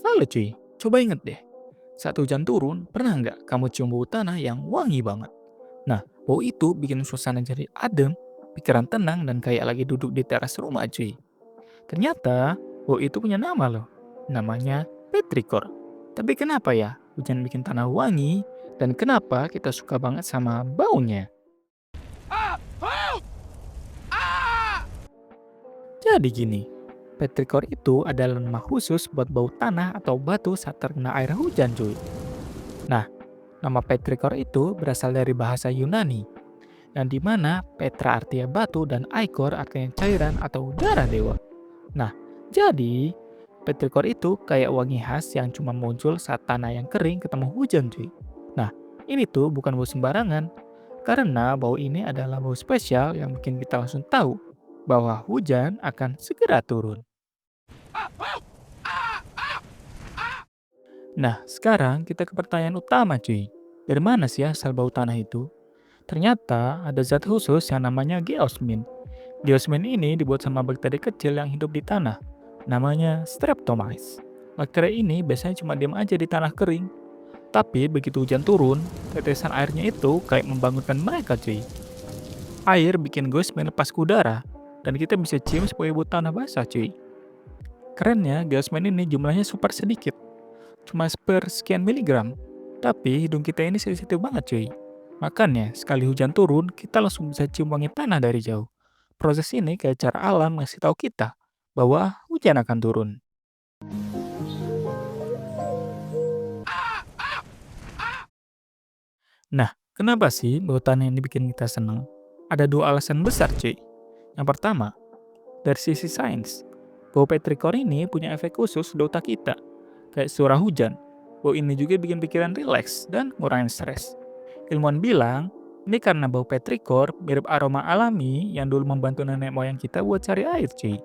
Lalu cuy, coba inget deh, saat hujan turun, pernah nggak kamu cium bau tanah yang wangi banget? Nah, bau itu bikin suasana jadi adem, pikiran tenang, dan kayak lagi duduk di teras rumah cuy. Ternyata, bau itu punya nama loh. Namanya petrikor. Tapi kenapa ya hujan bikin tanah wangi, dan kenapa kita suka banget sama baunya? Jadi gini, petrikor itu adalah nama khusus buat bau tanah atau batu saat terkena air hujan cuy. Nah, nama petrikor itu berasal dari bahasa Yunani, yang dimana petra artinya batu dan aikor artinya cairan atau darah dewa. Nah, jadi petrikor itu kayak wangi khas yang cuma muncul saat tanah yang kering ketemu hujan cuy. Nah, ini tuh bukan bau sembarangan, karena bau ini adalah bau spesial yang bikin kita langsung tahu bahwa hujan akan segera turun. Nah, sekarang kita ke pertanyaan utama cuy. Dari mana sih asal bau tanah itu? Ternyata ada zat khusus yang namanya geosmin. Geosmin ini dibuat sama bakteri kecil yang hidup di tanah. Namanya Streptomyces. Bakteri ini biasanya cuma diam aja di tanah kering. Tapi begitu hujan turun, tetesan airnya itu kayak membangunkan mereka cuy. Air bikin geosmin lepas ke udara, dan kita bisa cium supaya bau tanah basah cuy. Kerennya, geosmin ini jumlahnya super sedikit, cuma sekian miligram. Tapi hidung kita ini sensitif banget cuy. Makanya, sekali hujan turun, kita langsung bisa cium wangi tanah dari jauh. Proses ini kayak cara alam ngasih tahu kita bahwa hujan akan turun. Nah, kenapa sih bau tanah ini bikin kita senang? Ada dua alasan besar cuy. Yang pertama, dari sisi sains, bau petrikor ini punya efek khusus di otak kita. Kayak suara hujan, bau ini juga bikin pikiran rileks dan ngurangin stres. Ilmuwan bilang, ini karena bau petrikor mirip aroma alami yang dulu membantu nenek moyang kita buat cari air, cuy.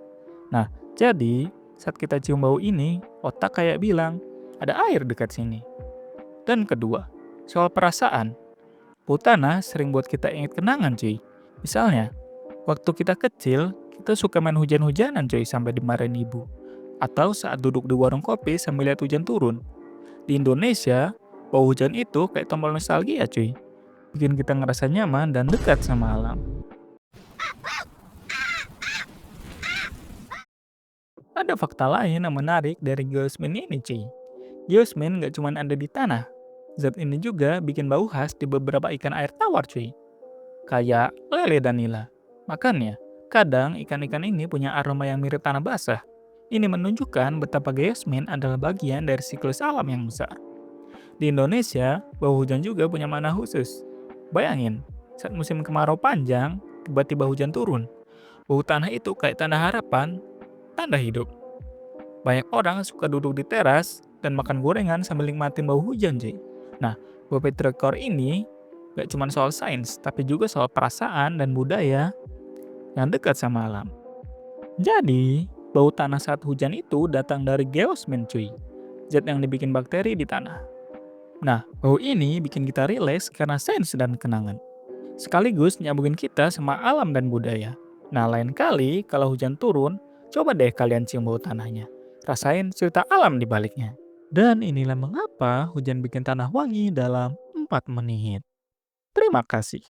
Nah, jadi saat kita cium bau ini, otak kayak bilang, ada air dekat sini. Dan kedua, soal perasaan, bau tanah sering buat kita ingat kenangan, cuy. Misalnya, waktu kita kecil, kita suka main hujan-hujanan, cuy, sampai dimarahin ibu. Atau saat duduk di warung kopi sambil lihat hujan turun. Di Indonesia, bau hujan itu kayak tombol nostalgia, cuy. Bikin kita ngerasa nyaman dan dekat sama alam. Ada fakta lain yang menarik dari geosmin ini, cuy. Geosmin nggak cuma ada di tanah. Zat ini juga bikin bau khas di beberapa ikan air tawar, cuy. Kayak lele dan nila. Makanya, kadang ikan-ikan ini punya aroma yang mirip tanah basah. Ini menunjukkan betapa geosmin adalah bagian dari siklus alam yang besar. Di Indonesia, bau hujan juga punya makna khusus. Bayangin, saat musim kemarau panjang, tiba-tiba hujan turun. Bau tanah itu kayak tanda harapan, tanda hidup. Banyak orang suka duduk di teras dan makan gorengan sambil nikmatin bau hujan, cuy. Nah, bau petrichor ini gak cuma soal sains, tapi juga soal perasaan dan budaya yang dekat sama alam. Jadi, bau tanah saat hujan itu datang dari geosmin, cuy. Zat yang dibikin bakteri di tanah. Nah, bau ini bikin kita rileks karena sains dan kenangan. Sekaligus nyambungin kita sama alam dan budaya. Nah, lain kali kalau hujan turun, coba deh kalian cium bau tanahnya. Rasain cerita alam di baliknya. Dan inilah mengapa hujan bikin tanah wangi dalam 4 menit. Terima kasih.